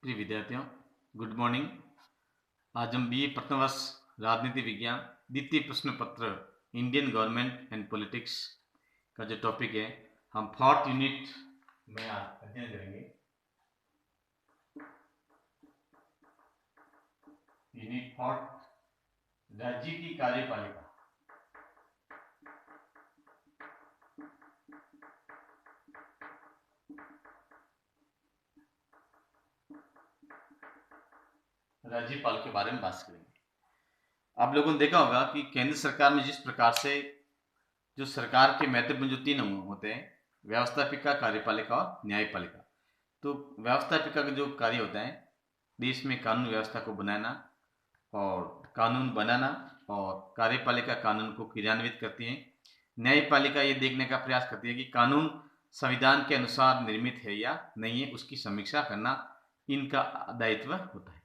प्रिय विद्यार्थियों, good morning. आज हम बीए प्रथम वर्ष राजनीति विज्ञान द्वितीय प्रश्न पत्र इंडियन गवर्नमेंट एंड पॉलिटिक्स का जो टॉपिक है हम फोर्थ यूनिट में आज अध्ययन करेंगे। यूनिट फोर्थ, राज्य की कार्यपालिका। राज्यपाल के बारे में बात करेंगे। आप लोगों ने देखा होगा कि केंद्र सरकार में जिस प्रकार से जो सरकार के महत्वपूर्ण जो तीन अंग होते हैं, व्यवस्थापिका, कार्यपालिका और न्यायपालिका। तो व्यवस्थापिका का जो कार्य होता है देश में कानून व्यवस्था को बनाना और कानून बनाना, और कार्यपालिका कानून को क्रियान्वित करती है। न्यायपालिका ये देखने का प्रयास करती है कि कानून संविधान के अनुसार निर्मित है या नहीं है, उसकी समीक्षा करना इनका दायित्व होता है।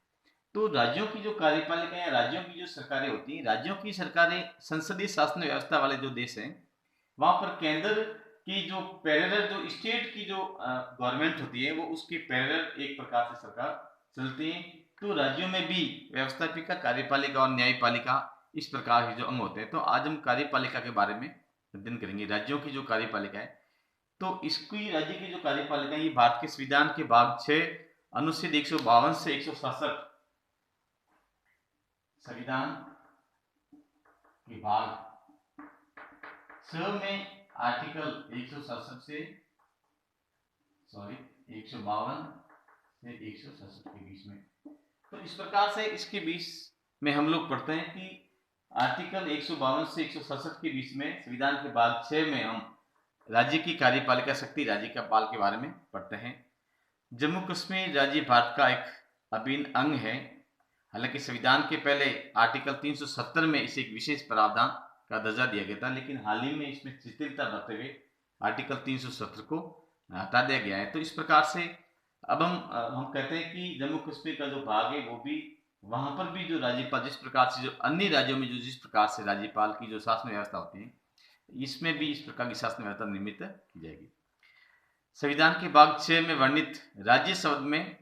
तो राज्यों की जो कार्यपालिका या राज्यों की जो सरकारें होती हैं, राज्यों की सरकारें संसदीय शासन व्यवस्था वाले जो देश हैं वहां पर केंद्र की जो पैरेलल जो स्टेट की जो गवर्नमेंट होती है वो उसकी पैरेलल एक प्रकार से सरकार चलती है। तो राज्यों में भी व्यवस्थापिका, कार्यपालिका और न्यायपालिका इस प्रकार के जो अंग होते हैं। तो आज हम कार्यपालिका के बारे में अध्ययन करेंगे। राज्यों की जो कार्यपालिका है तो इसकी राज्य की जो कार्यपालिका ये भारत के संविधान के भाग 6 अनुच्छेद 152 से 167, संविधान के भाग 6 में आर्टिकल 167 से 152 से 167 के बीच में। तो इस प्रकार से इसके बीच में हम लोग पढ़ते हैं कि आर्टिकल 152 से 167 के बीच में संविधान के भाग 6 में हम राज्य की कार्यपालिका शक्ति, राज्यपाल के बारे में पढ़ते हैं। जम्मू कश्मीर राज्य भारत का एक अभिन्न अंग है। हालांकि संविधान के पहले आर्टिकल 370 में इसे एक विशेष प्रावधान का दर्जा दिया गया था, लेकिन हाल ही में इसमें शिथिलता बरतते हुए आर्टिकल 370 को हटा दिया गया है। तो इस प्रकार से अब हम कहते हैं कि जम्मू कश्मीर का जो भाग है वो भी, वहां पर भी जो राज्यपाल जिस प्रकार से, जो अन्य राज्यों में जो जिस प्रकार से राज्यपाल की जो शासन व्यवस्था होती है, इसमें भी इस प्रकार की शासन व्यवस्था निर्मित की जाएगी। संविधान के भाग 6 में वर्णित राज्य शब्द में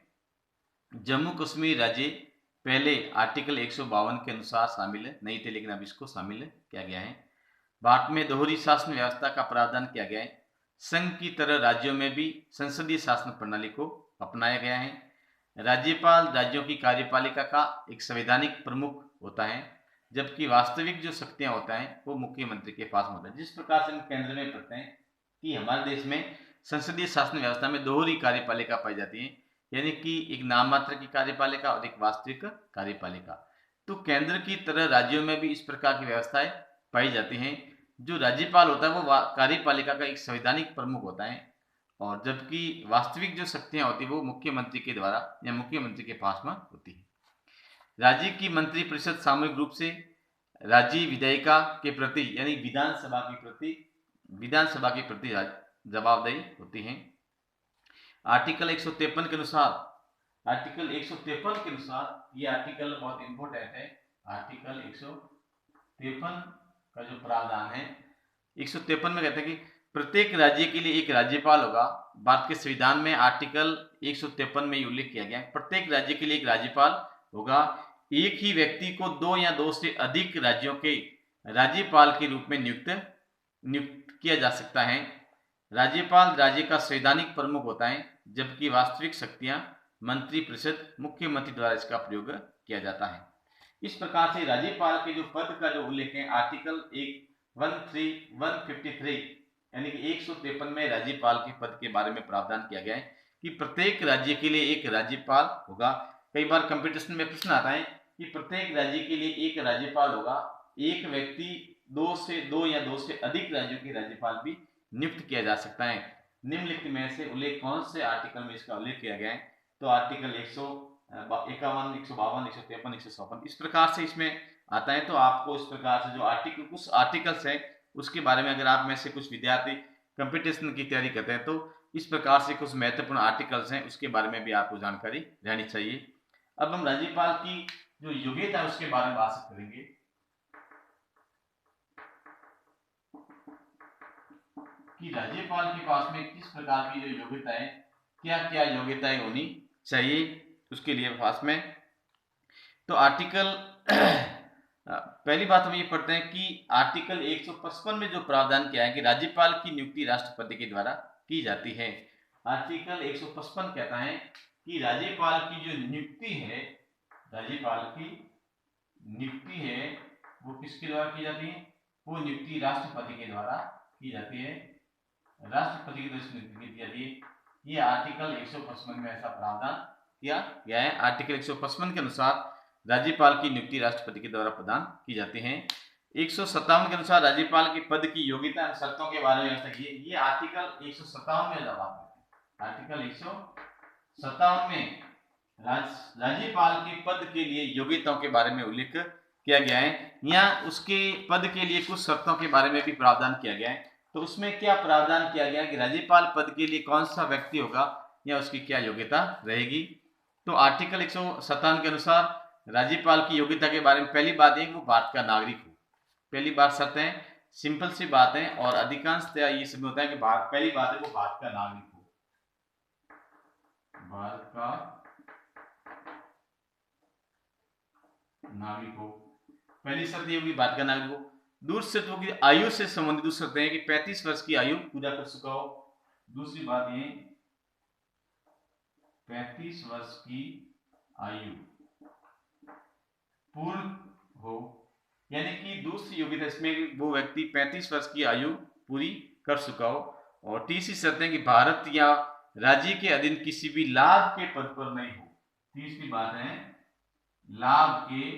जम्मू कश्मीर राज्य पहले आर्टिकल 152 के अनुसार शामिल नहीं थे, लेकिन अब इसको शामिल किया गया है। भारत में दोहरी शासन व्यवस्था का प्रावधान किया गया है। संघ की तरह राज्यों में भी संसदीय शासन प्रणाली को अपनाया गया है। राज्यपाल राज्यों की कार्यपालिका का एक संवैधानिक प्रमुख होता है, जबकि वास्तविक जो शक्तियां होता है वो मुख्यमंत्री के पास होता है। जिस प्रकार से हम केंद्र में पढ़ते हैं कि हमारे देश में संसदीय शासन व्यवस्था में दोहरी कार्यपालिका पाई जाती है, यानी कि एक नाम मात्र की कार्यपालिका और एक वास्तविक कार्यपालिका। तो केंद्र की तरह राज्यों में भी इस प्रकार की व्यवस्थाएं पाई जाती हैं। जो राज्यपाल होता है वो कार्यपालिका का एक संवैधानिक प्रमुख होता है, और जबकि वास्तविक जो शक्तियां होती है वो मुख्यमंत्री के द्वारा या मुख्यमंत्री के पास में होती है। राज्य की मंत्रिपरिषद सामूहिक रूप से राज्य विधायिका के प्रति यानी विधानसभा के प्रति जवाबदेही होती है। आर्टिकल 153 के अनुसार ये आर्टिकल बहुत इंपॉर्टेंट है। आर्टिकल 153 का जो प्रावधान है, 153 में कहते हैं कि प्रत्येक राज्य के लिए एक राज्यपाल होगा। भारत के संविधान में आर्टिकल 153 में उल्लेख किया गया है, प्रत्येक राज्य के लिए एक राज्यपाल होगा। एक ही व्यक्ति को दो या दो से अधिक राज्यों के राज्यपाल के रूप में नियुक्त किया जा सकता है। राज्यपाल राज्य का संवैधानिक प्रमुख होता है, जबकि वास्तविक शक्तियां मंत्रिपरिषद, मुख्यमंत्री द्वारा इसका प्रयोग किया जाता है। इस प्रकार से राज्यपाल के जो पद का जो उल्लेख है आर्टिकल 153 यानी कि 153 में राज्यपाल के पद के बारे में प्रावधान किया गया है कि प्रत्येक राज्य के लिए एक राज्यपाल होगा। कई बार कंपटीशन में प्रश्न आता है कि प्रत्येक राज्य के लिए एक राज्यपाल होगा। एक व्यक्ति दो या दो से अधिक राज्यों के राज्यपाल भी नियुक्त किया जा सकता है। निम्नलिखित में से उल्लेख कौन से आर्टिकल में इसका उल्लेख किया गया है? तो आर्टिकल 151, 152, 153, 154 इस प्रकार से इसमें आता है। तो आपको इस प्रकार से जो आर्टिकल, कुछ आर्टिकल्स है उसके बारे में, अगर आप में से कुछ विद्यार्थी कंपटीशन की तैयारी करते हैं तो इस प्रकार से कुछ महत्वपूर्ण आर्टिकल्स हैं उसके बारे में भी आपको जानकारी रहनी चाहिए। अब हम राज्यपाल की जो योग्यता है उसके बारे में बात करेंगे कि राज्यपाल के पास में किस प्रकार की जो योग्यता है, क्या क्या योग्यताएं होनी चाहिए। उसके लिए पास में। तो आर्टिकल पहली बात हम ये पढ़ते हैं कि आर्टिकल 155 में जो प्रावधान किया है कि राज्यपाल की नियुक्ति राष्ट्रपति के द्वारा की जाती है। आर्टिकल 155 कहता है कि राज्यपाल की जो नियुक्ति है, राज्यपाल की नियुक्ति है वो किसके द्वारा की जाती है? वो नियुक्ति राष्ट्रपति के द्वारा की जाती है, राष्ट्रपति की द्वारा नियुक्ति की जाती है। ये आर्टिकल 155 में ऐसा प्रावधान किया गया है। आर्टिकल 155 के अनुसार राज्यपाल की नियुक्ति राष्ट्रपति के द्वारा प्रदान की जाती है। 157 के अनुसार राज्यपाल के पद की योग्यता शर्तों के बारे में व्यवस्था की है। ये आर्टिकल 157 में जवाब है। आर्टिकल 157 में राज्यपाल के पद के लिए योग्यताओं के बारे में उल्लेख किया गया है। यहाँ उसके पद के लिए कुछ शर्तों के बारे में भी प्रावधान किया गया है। तो उसमें क्या प्रावधान किया गया कि राज्यपाल पद के लिए कौन सा व्यक्ति होगा या उसकी क्या योग्यता रहेगी। तो आर्टिकल 157 के अनुसार राज्यपाल की योग्यता के बारे में पहली बात है कि वो भारत का नागरिक हो। पहली बात शर्त है, सिंपल सी बात है और अधिकांशतः ये सब होता है कि पहली बात है वो भारत का नागरिक हो, भारत का नागरिक हो। पहली शर्त ये होगी भारत का नागरिक हो। दूसरी शर्त होगी आयु से संबंधित दूसरी शर्त है कि 35 वर्ष की आयु पूरा कर चुका हो। दूसरी बात ये 35 वर्ष की आयु पूर्ण हो, यानी कि दूसरी योग्यता इसमें वो व्यक्ति 35 वर्ष की आयु पूरी कर चुका हो। और तीसरी शर्त है कि भारत या राज्य के अधीन किसी भी लाभ के पद पर नहीं हो। तीसरी बात है लाभ के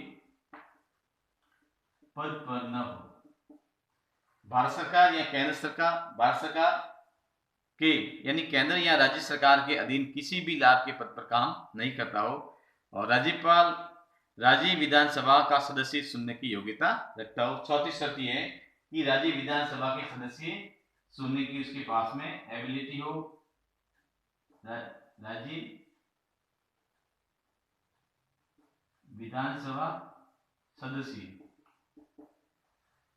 पद पर न हो। भारत सरकार या केंद्र सरकार, भारत सरकार के यानी केंद्र या राज्य सरकार के अधीन किसी भी लाभ के पद पर काम नहीं करता हो। और राज्यपाल राज्य विधानसभा का सदस्य चुनने की योग्यता रखता हो। चौथी शर्त यह है कि राज्य विधानसभा के सदस्य चुनने की उसके पास में एबिलिटी हो। राज्य विधानसभा सदस्य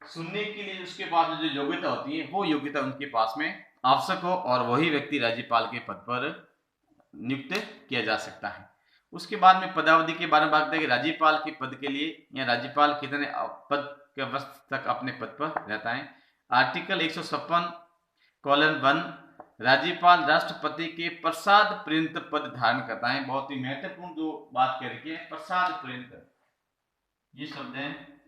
सुनने के लिए उसके पास में जो योग्यता होती है वो योग्यता उनके पास में आवश्यक हो और वही व्यक्ति राज्यपाल के पद पर नियुक्त किया जा सकता है। उसके बाद में पदावधि के बारे में बात करें कि राज्यपाल के पद के लिए या राज्यपाल कितने पद के वर्ष तक अपने पद पर रहता है। आर्टिकल 156:1 राज्यपाल राष्ट्रपति के प्रसाद पर्यंत पद धारण करता है। बहुत ही महत्वपूर्ण जो बात कह रही है प्रसाद पर्यंत, ये शब्द है,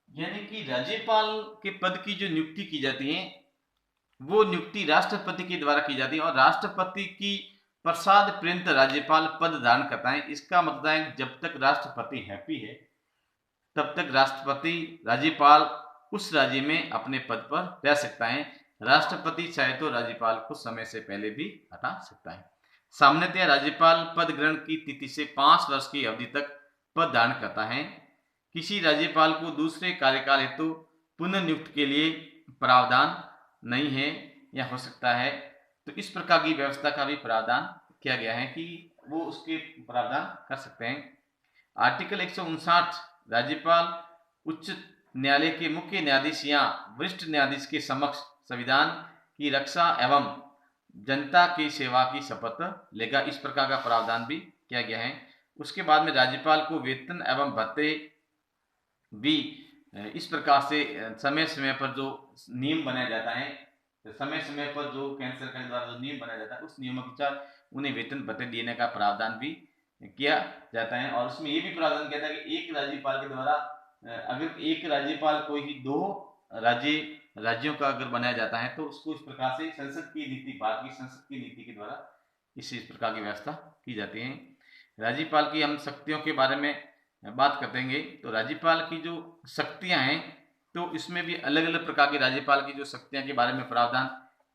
यानी कि राज्यपाल के पद की जो नियुक्ति की जाती है वो नियुक्ति राष्ट्रपति के द्वारा की जाती है और राष्ट्रपति की प्रसाद पर्यंत राज्यपाल पद धारण करता है। इसका मतलब है जब तक राष्ट्रपति हैप्पी है तब तक राष्ट्रपति राज्यपाल उस राज्य में अपने पद पर रह सकता है। राष्ट्रपति चाहे तो राज्यपाल को समय से पहले भी हटा सकता है। सामान्यतः राज्यपाल पद ग्रहण की तिथि से 5 वर्ष की अवधि तक पद धारण करता है। किसी राज्यपाल को दूसरे कार्यकाल हेतु पुनर्नियुक्त के लिए प्रावधान नहीं है या हो सकता है। तो इस प्रकार की व्यवस्था का भी प्रावधान किया गया है कि वो उसके प्रावधान कर सकते हैं। आर्टिकल 159 राज्यपाल उच्च न्यायालय के मुख्य न्यायाधीश या वरिष्ठ न्यायाधीश के समक्ष संविधान की रक्षा एवं जनता की सेवा की शपथ लेगा। इस प्रकार का प्रावधान भी किया गया है। उसके बाद में राज्यपाल को वेतन एवं भत्ते भी इस प्रकार से समय समय पर जो नियम बनाया जाता है, समय समय पर जो केंद्र सरकार के द्वारा जो नियम बनाया जाता है उस नियमों के अनुसार उन्हें वेतन भत्ते देने का प्रावधान भी किया जाता है। और उसमें ये भी प्रावधान किया था कि एक राज्यपाल के द्वारा अगर एक राज्यपाल कोई ही 2 राज्यों का अगर बनाया जाता है तो उसको इस प्रकार से संसद की नीति, भारत की संसद की नीति के द्वारा इस प्रकार की व्यवस्था की जाती है। राज्यपाल की हम शक्तियों के बारे में बात करेंगे तो राज्यपाल की जो शक्तियां हैं तो इसमें भी अलग अलग प्रकार की राज्यपाल की जो शक्तियां के बारे में प्रावधान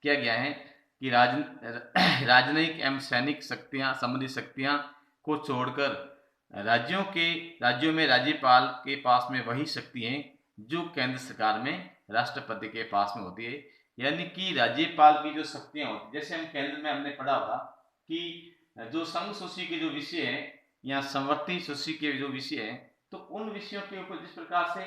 किया गया है कि राजनयिक एवं सैनिक शक्तियां, संबंधित शक्तियां को छोड़कर राज्यों में राज्यपाल के पास में वही शक्ति है जो केंद्र सरकार में राष्ट्रपति के पास में होती है। यानी कि राज्यपाल की जो शक्तियां होती है, जैसे हम केंद्र में हमने पढ़ा होगा कि जो संघ सूची के जो विषय है या संवर्ती सूची के जो विषय है तो उन विषयों के ऊपर जिस प्रकार से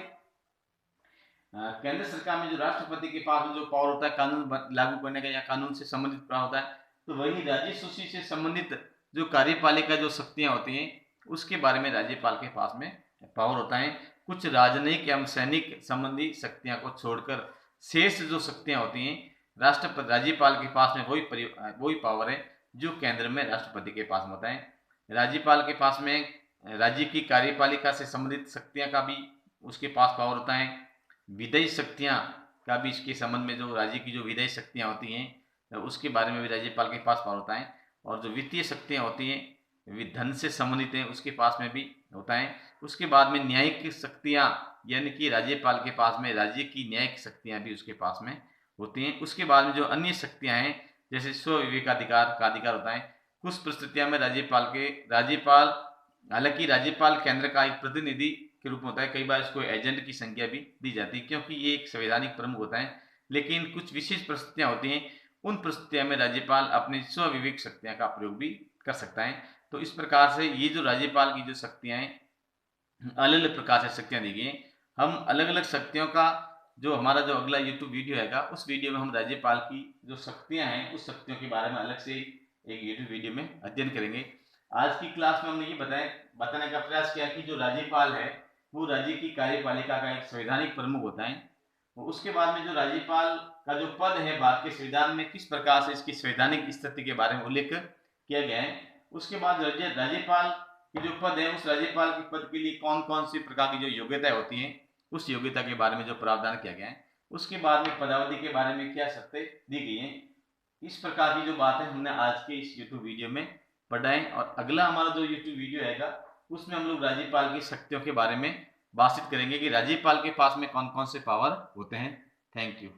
केंद्र सरकार में जो राष्ट्रपति के पास में जो पावर होता है कानून लागू करने का या कानून से संबंधित पावर होता है, तो वही राज्यसूची से संबंधित जो कार्यपालिका जो शक्तियां होती हैं उसके बारे में राज्यपाल के पास में पावर होता है। कुछ राजनयिक एवं सैनिक संबंधी शक्तियां को छोड़कर शेष जो शक्तियां होती हैं राष्ट्रपति राज्यपाल के पास में वही पावर है जो केंद्र में राष्ट्रपति के पास में होता है। राज्यपाल के पास में राज्य की कार्यपालिका से संबंधित शक्तियां का भी उसके पास पावर होता है। विधायी शक्तियां का भी इसके संबंध में जो राज्य की जो विधायी शक्तियां होती हैं उसके बारे में भी राज्यपाल के पास पावर होता है। और जो वित्तीय शक्तियां होती हैं धन से संबंधित हैं उसके पास में भी होता है। उसके बाद में न्यायिक शक्तियां यानी कि राज्यपाल के पास में राज्य की न्यायिक शक्तियां भी उसके पास में होती हैं। उसके बाद में जो अन्य शक्तियां हैं जैसे स्व विवेकाधिकार का अधिकार होता है। कुछ परिस्थितियों में राज्यपाल हालांकि राज्यपाल केंद्र का एक प्रतिनिधि के रूप में होता है, कई बार इसको एजेंट की संज्ञा भी दी जाती है क्योंकि ये एक संवैधानिक प्रमुख होता है। लेकिन कुछ विशेष परिस्थितियां होती हैं उन परिस्थितियों में राज्यपाल अपनी स्व विवेक शक्तियां का प्रयोग भी कर सकता है। तो इस प्रकार से ये जो राज्यपाल की जो शक्तियां हैं अलग अलग प्रकार से शक्तियां दी गई हैं। हम अलग अलग शक्तियों का जो हमारा जो अगला यूट्यूब वीडियो है उस वीडियो में हम राज्यपाल की जो शक्तियां हैं उस शक्तियों के बारे में अलग से एक यूट्यूब वीडियो में अध्ययन करेंगे। आज की क्लास में हमने ये बताने का प्रयास किया कि जो राज्यपाल है वो राज्य की कार्यपालिका का एक संवैधानिक प्रमुख होता है। तो उसके बाद में जो राज्यपाल का जो पद है भारत के संविधान में किस प्रकार से इसकी संवैधानिक स्थिति के बारे में उल्लेख किया गया है। उसके बाद राज्यपाल की जो पद है उस राज्यपाल के पद के लिए कौन कौन सी प्रकार की जो योग्यताएं होती हैं उस योग्यता के बारे में जो प्रावधान किया गया है। उसके बाद में पदावधि के बारे में क्या शर्तें दी गई हैं। इस प्रकार की जो बातें हमने आज के इस यूट्यूब वीडियो में पढ़ा है। और अगला हमारा जो यूट्यूब वीडियो है उसमें हम लोग राज्यपाल की शक्तियों के बारे में बातचीत करेंगे कि राज्यपाल के पास में कौन कौन से पावर होते हैं। Thank you.